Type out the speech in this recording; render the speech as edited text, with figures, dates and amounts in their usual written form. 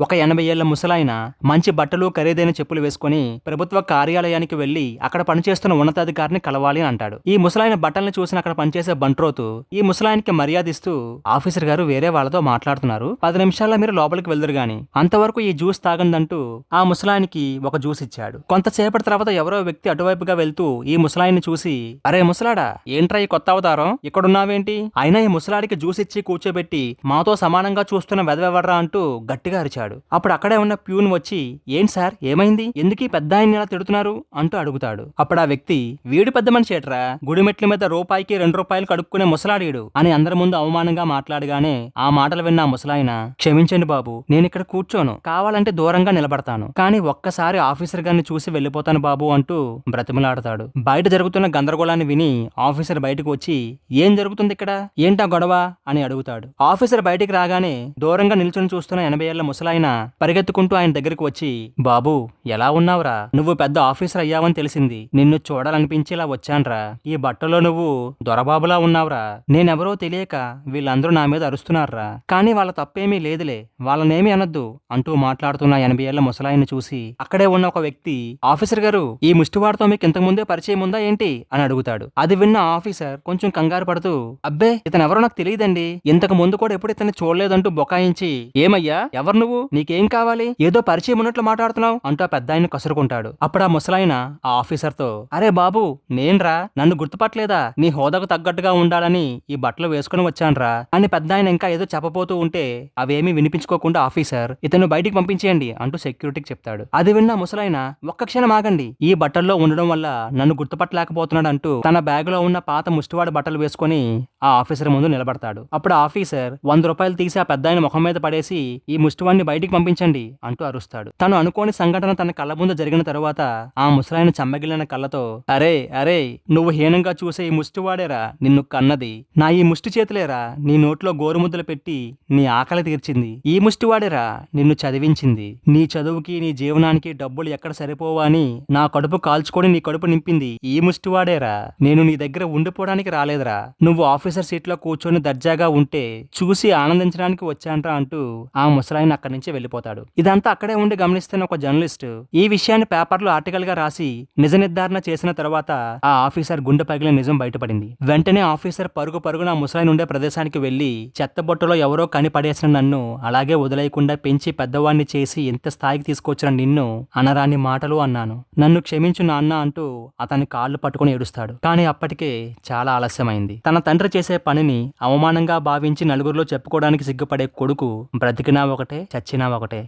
ఒక 80 ఏళ్ల ముసలాయన మంచి బట్టలు, ఖరీదైన చెప్పులు వేసుకుని ప్రభుత్వ కార్యాలయానికి వెళ్లి అక్కడ పనిచేస్తున్న ఉన్నతాధికారిని కలవాలి అని అంటాడు. ఈ ముసలాయన బట్టల్ని చూసిన అక్కడ పనిచేసే బంట్రోతు ఈ ముసలాయనకి మర్యాదిస్తూ, ఆఫీసర్ గారు వేరే వాళ్ళతో మాట్లాడుతున్నారు, 10 నిమిషాల్లో మీరు లోపలికి వెళ్దురు గాని, అంతవరకు ఈ జ్యూస్ తాగందంటూ ఆ ముసలాయనికి ఒక జ్యూస్ ఇచ్చాడు. కొంతసేపటి తర్వాత ఎవరో వ్యక్తి అటువైపుగా వెళ్తూ ఈ ముసలాయన్ని చూసి, అరే ముసలాడా, ఏంట్రా ఈ కొత్త అవతారం, ఇక్కడున్నావేంటి? అయినా ఈ ముసలాడికి జ్యూస్ ఇచ్చి కూర్చోబెట్టి మాతో సమానంగా చూస్తున్న వెదవెవర్రా అంటూ గట్టిగా అరిచాడు. అప్పుడు అక్కడే ఉన్న ప్యూన్ వచ్చి, ఏంటి సార్ ఏమైంది, ఎందుకు ఈ పెద్ద ఆయన్ని ఇలా తిడుతున్నారు అంటూ అడుగుతాడు. అప్పుడు ఆ వ్యక్తి, వీడు పెద్ద మనిషి ఏట్రా, గుడి మెట్ల మీద రూపాయికి 2 రూపాయలు కడుక్కునే ముసలాడీడు అని అందరి ముందు అవమానంగా మాట్లాడగానే ఆ మాటలు విన్న ఆ ముసలాయన, క్షమించండి బాబు, నేనిక్కడ కూర్చోను, కావాలంటే దూరంగా నిలబడతాను, కానీ ఒక్కసారి ఆఫీసర్ గారిని చూసి వెళ్ళిపోతాను బాబు అంటూ బ్రతిమలాడతాడు. బయట జరుగుతున్న గందరగోళాన్ని విని ఆఫీసర్ బయటకు వచ్చి, ఏం జరుగుతుంది ఇక్కడ, ఏంటా గొడవ అని అడుగుతాడు. ఆఫీసర్ బయటికి రాగానే దూరంగా నిల్చొని చూస్తున్న 80 ఏళ్ల ముసలాయన పరిగెత్తుకుంటూ ఆయన దగ్గరికి వచ్చి, బాబు ఎలా ఉన్నావురా, నువ్వు పెద్ద ఆఫీసర్ అయ్యావని తెలిసింది, నిన్ను చూడాలనిపించి ఇలా వచ్చాన్రా, ఈ బట్టలో నువ్వు దొరబాబులా ఉన్నావురా, నేనెవరో తెలియక వీళ్ళందరూ నా మీద అరుస్తున్నారా, కానీ వాళ్ళ తప్పేమీ లేదులే, వాళ్ళనేమీ అనొద్దు అంటూ మాట్లాడుతున్న 80 ఏళ్ల ముసలాయన్ని చూసి అక్కడే ఉన్న ఒక వ్యక్తి, ఆఫీసర్ గారు, ఈ ముష్టివాడితో మీకు ఇంతకుముందే పరిచయం ఉందా ఏంటి అని అడుగుతాడు. అది విన్న ఆఫీసర్ కొంచెం కంగారు పడుతూ, అబ్బే ఇతను ఎవరో నాకు తెలియదండి, ఇంతకు ముందు కూడా ఎప్పుడు ఇతన్ని చూడలేదంటూ బొకాయించి, ఏమయ్యా ఎవరు నువ్వు, నీకేం కావాలి, ఏదో పరిచయం ఉన్నట్లు మాట్లాడుతున్నావు అంటూ ఆ పెద్ద ఆయన కసురుకుంటాడు. అప్పుడు ఆ ముసలాయన ఆ ఆఫీసర్ తో, అరే బాబు నేన్రా, నన్ను గుర్తుపట్టలేదా, నీ హోదాకు తగ్గట్టుగా ఉండాలని ఈ బట్టలు వేసుకుని వచ్చాన్రా అని పెద్ద ఆయన ఇంకా ఏదో చెప్పబోతూ ఉంటే అవేమీ వినిపించుకోకుండా ఆఫీసర్, ఇతను బయటికి పంపించేయండి అంటూ సెక్యూరిటీకి చెప్తాడు. అది విన్న ముసలాయన, ఒక్క క్షణం ఆగండి, ఈ బట్టల్లో ఉండడం వల్ల నన్ను గుర్తుపట్టలేకపోతున్నాడు అంటూ తన బ్యాగ్ లో ఉన్న పాత ముష్టివాడి బట్టలు వేసుకుని ఆ ఆఫీసర్ ముందు నిలబడతాడు. అప్పుడు ఆఫీసర్ 100 రూపాయలు తీసి ఆ పెద్ద ఆయన ముఖం మీద పడేసి, ఈ ముష్టివాడిని బయటికి పంపించండి అంటూ అరుస్తాడు. తను అనుకోని సంఘటన తన కళ్ళ ముందు జరిగిన తరువాత ఆ ముసలాయన చెమ్మగిలిన కళ్ళతో, అరే అరే, నువ్వు హీనంగా చూసే ఈ ముష్టివాడేరా నిన్ను కన్నది, నా ఈ ముష్టి చేతులేరా నీ నోట్లో గోరుముద్దలు పెట్టి నీ ఆకలి తీర్చింది, ఈ ముష్టివాడేరా నిన్ను చదివించింది, నీ చదువుకి నీ జీవనానికి డబ్బులు ఎక్కడ సరిపోవా అని నా కడుపు కాల్చుకొని నీ కడుపు నింపింది ఈ ముష్టివాడేరా, నేను నీ దగ్గర ఉండిపోవడానికి రాలేదురా, నువ్వు ఆఫీసర్ సీట్లో కూర్చొని దర్జాగా ఉంటే చూసి ఆనందించడానికి వచ్చాంట్రా అంటూ ఆ ముసలాయన అక్కడి నుంచి వెళ్ళిపోతాడు. ఇదంతా అక్కడే ఉండి గమనిస్తున్న ఒక జర్నలిస్ట్ ఈ విషయాన్ని పేపర్లో ఆర్టికల్ గా రాసి నిజ నిర్ధారణ చేసిన తర్వాత ఆ ఆఫీసర్ గుండె పగిలిన నిజం బయటపడింది. వెంటనే ఆఫీసర్ పరుగు పరుగున ఆ ముసలాయన ఉండే ప్రదేశానికి వెళ్లి, చెత్తబొట్టులో ఎవరో కనిపడేసిన నన్ను అలాగే వదిలేయకుండా పెంచి పెద్దవాడిని చేసి ఎంత స్థాయికి తీసుకొచ్చిన నిన్ను అనరాని మాటలు అన్నాను, నన్ను క్షమించు నాన్న అంటూ అతని కాళ్ళు పట్టుకుని ఏడుస్తాడు. కానీ అప్పటికే చాలా ఆలస్యమైంది. తన తండ్రి చేసే పనిని అవమానంగా భావించి నలుగురిలో చెప్పుకోవడానికి సిగ్గుపడే కొడుకు బ్రతికినా ఒకటే, చచ్చినా ఒకటే.